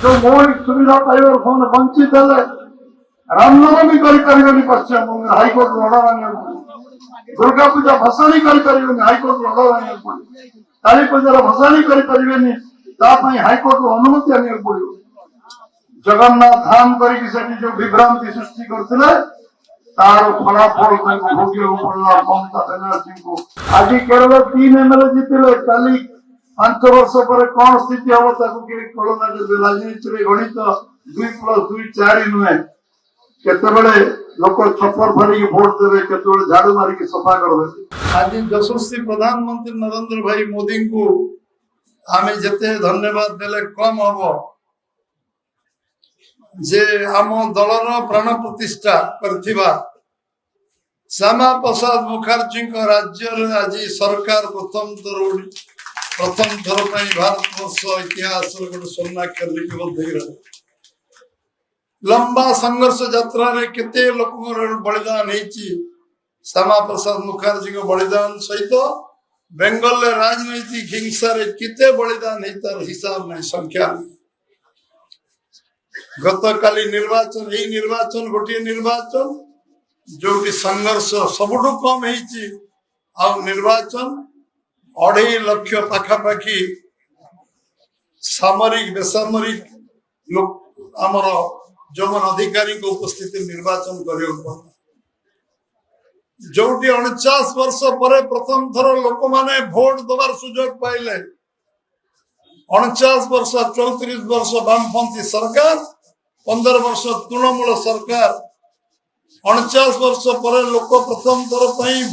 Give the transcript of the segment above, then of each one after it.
जो मौलिक सुविधा पाइबार से वंचित है रामनवमी करें पश्चिमबंग हाइकोर्ट अर्डर आने दुर्गा पूजा भसाणी करें हाइकोर्ट अर्डर आने काली पूजार भसाणी करें हाइकोर्ट अनुमति आने पड़ो जगन्नाथ धाम कर जो विभ्रांति सृष्टि करते तार फलाफल भोग पड़ा ममता बनर्जी को आज केरल 3 MLA जीतिले काली 5 वर्ष पर कौन स्थिति हम कलना राजनीति गणित 2+2 4 नुहे केतबेले लोक छपर फाड़ी भोट देवे केतबेले झाड़ू मारिक सफा करदे। आज यशस्वी प्रधानमंत्री नरेंद्र भाई मोदी को आमे जते धन्यवाद देले कम हबो जे आम दलर प्राण प्रतिष्ठा करथिबा श्यामा प्रसाद मुखर्जी राज्य आज सरकार प्रथम थर भारत वर्ष इतिहास गोटे स्वर्णाक्षर लिपिबद्ध लंबा संघर्ष यात्रा रे केते लोक बलिदान होती श्यामा प्रसाद मुखर्जी बलिदान सहित बेंगल राजनैतिक हिंसा रे केते बलिदान तार हिसाब नहीं संख्या नहीं। गत काली निर्वाचन यही निर्वाचन गोटे निर्वाचन जो संघर्ष सबुठ कम निर्वाचन 2.5 लाख पाखापाखि सामरिक बेसामरिक लोक आमर जो अधिकारी उपस्थिति निर्वाचन कर जो 49 वर्ष पर प्रथम थर लोक माने भोट दबार सुजोग पाइले 49 वर्ष 34 वर्ष वामपंथी सरकार 15 वर्ष तृणमूल सरकार 49 वर्ष पर लोक प्रथम थर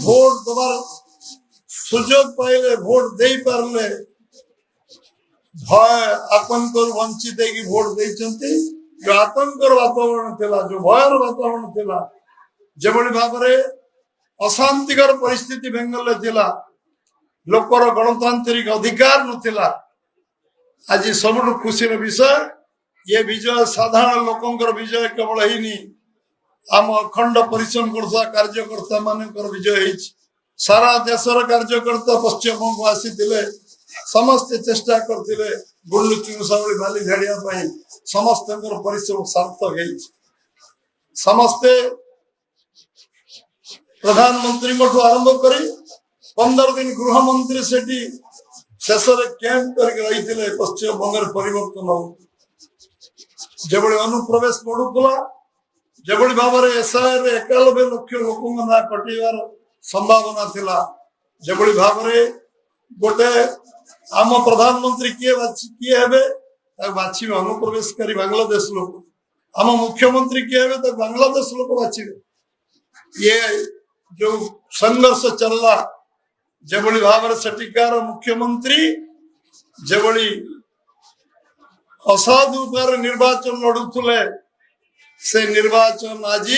भोट दबार सुजोग पाइले भोट दे पारे भय आतंक वंचित भोट देते जो आतंकर वातावरण थिला जो भयर वातावरण थिला जेभली भाव अशांतिकर परिस्थिति बेंगल थिला लोकर गणतांत्रिक अधिकार नथिला आज सबुठ खुशी विषय ये विजय साधारण लोकंकर विजय केवल ही आम अखंड परिश्रम करता कार्यकर्ता मानकर विजय है सारा देशर कार्यकर्ता पश्चिमबंग आसी समस्ते चेष्टा करते गुल्लू चिमुसावली बाली झाड़िया समस्त परिश्रम सार्थक है समस्ते प्रधानमंत्री आरंभ कर 15 दिन गृहमंत्री से शेष कैंप करके रही पश्चिमबंग परिवर्तन हो जेभली अनुप्रवेश बढ़ुला जेभली भाव में एसआईआर 91 लाख लोक ना कटार संभावना थिला जेभली भाव में गोटे आम प्रधानमंत्री किए हेबे बाछिबे अनुप्रवेशकारी बांग्लादेश लोक आम मुख्यमंत्री किए हेबे बांग्लादेश लोक बाछिबे ये जो संघर्ष चलला जेभली भाव में सेटिकार मुख्यमंत्री जेभली असाधु पर निर्वाचन लड़ुले से निर्वाचन आज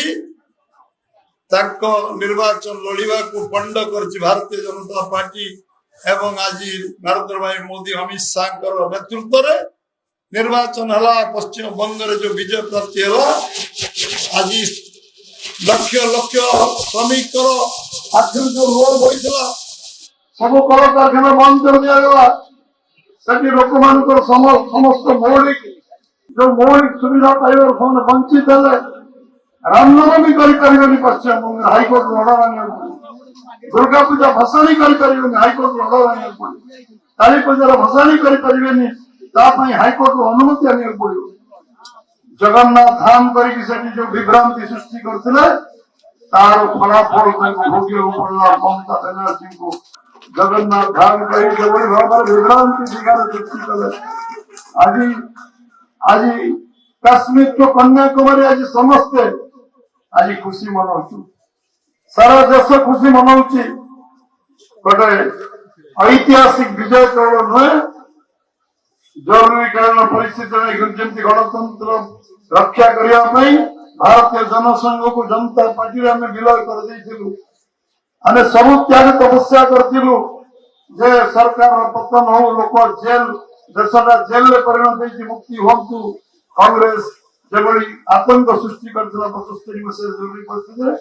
निर्वाचन लड़िबा को पंड कर भारतीय जनता पार्टी एवं आज नरेंद्र भाई मोदी अमित शाह नेतृत्व रे निर्वाचन हला पश्चिम बंग जो विजय प्राप्ति है आज लक्ष लक्ष श्रमिक आखिर जो रोड बढ़ी सब कल कारखाना बंद कर दिया लोक मान समस्त मौलिक जो मौलिक सुविधा पाइबार से वंचित है रामनवमी करें पश्चिमबंग हाइकोर्ट अर्डर आने दुर्गा पूजा भसाणी करें हाइकोर्ट अर्डर आने काली पूजार भसाणी करें हाइकोर्ट अनुमति आने पड़ो जगन्नाथ धाम कर जो विभ्रांति सृष्टि करते तार फलाफल भोग पड़ा ममता बनर्जी को जगन्नाथ धाम कर विभ्रांति शिकार सृष्टि कले आज आज काश्मीर तो कन्याकुमारी आज समस्ते आज खुशी मनाऊ सारा देश खुशी मनाऊ गोटे ऐतिहासिक विजय केवल नुहे जरूरीकालीन परिस्थिति गणतंत्र रक्षा करने भारतीय जनसंघ को जनता पार्टी आम विलय कर सबु त्याग तपस्या करूँ जे सरकार पतन हो लोक जेल देशटा जेल में परिणत मुक्ति हूँ कांग्रेस जेभली आतंक सृष्टि कर 75 मसीह जरूरी परिस्थिति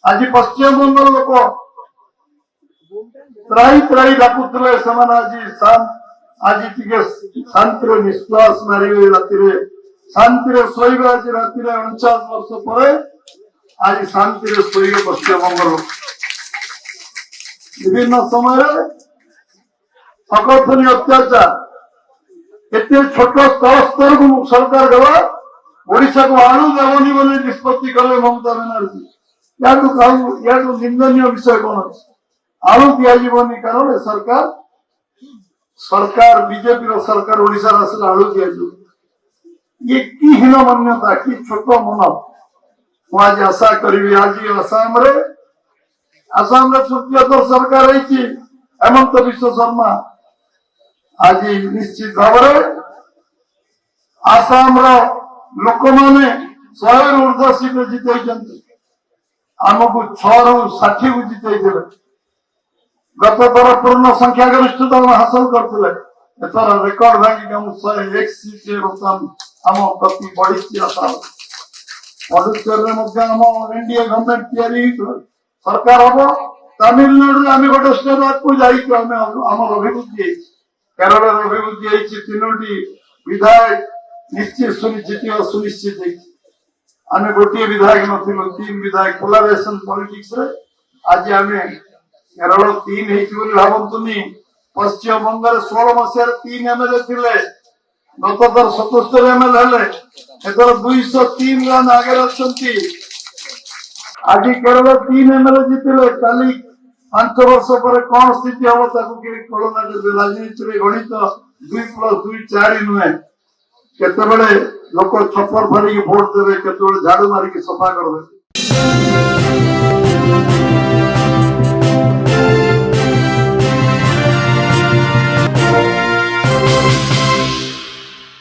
आज पश्चिमबंग लोक त्राई त्राई डाकुले आज आज शांति निश्वास मारे राति शांति शोबे आज राति 49 वर्ष पर आज शांति शोबे पश्चिम बंग विभिन्न समय अकथनीय अत्याचार एत छोट स्तर को सरकार गला ओडिशा को आलू देवनी बोली निष्पत्ति कले ममता बनर्जी या निंदनीय विषय कौन आलू दिज्वनी कारण सरकार सरकार बीजेपी सरकार ओडिशा आसले आलू दिज्व ये कि हीन मान्यता कि छोट मन आज आशा करी आज आसाम तृतीय थर सरकार हेमंत विश्व शर्मा आज निश्चित भाव आसाम लोक मैंने 100 ऊर्ध्व सीट जिते आमको 6 ରୁ 60 को जिते गत थर पूर्ण संख्या गरिष्ठता हासिल करते एथर रेकर्ड भांगिक 101 सीट आम प्रति बढ़ी आसाम पदुचेरी एनडीए गवर्नमेंट सरकार हम तमिलनाडु आम गोटे स्टेट को जाम अभिवृद्धि केरल अभिवृद्धि 3टी विधायक निश्चित सुनिश्चित सुनिश्चित आम गोटे विधायक नु 3 विधायक पोलाराइजेशन पॉलिटिक्स रे आज आम केरल 3 भावतुनि पश्चिम बंग 16 मसीह 3 एमएलए थे गत थर 77 एमएलए एथर 203 रन आगे अच्छी आज केरल 3 एमएलए जीतिले कल 5 वर्ष पर कौन स्थिति हम कल्पना कर राजनीति गणित 2+2 4 नुहे केते लोक छपर फाड़ी भोट देवे केते झाड़ू मारिक सफा कर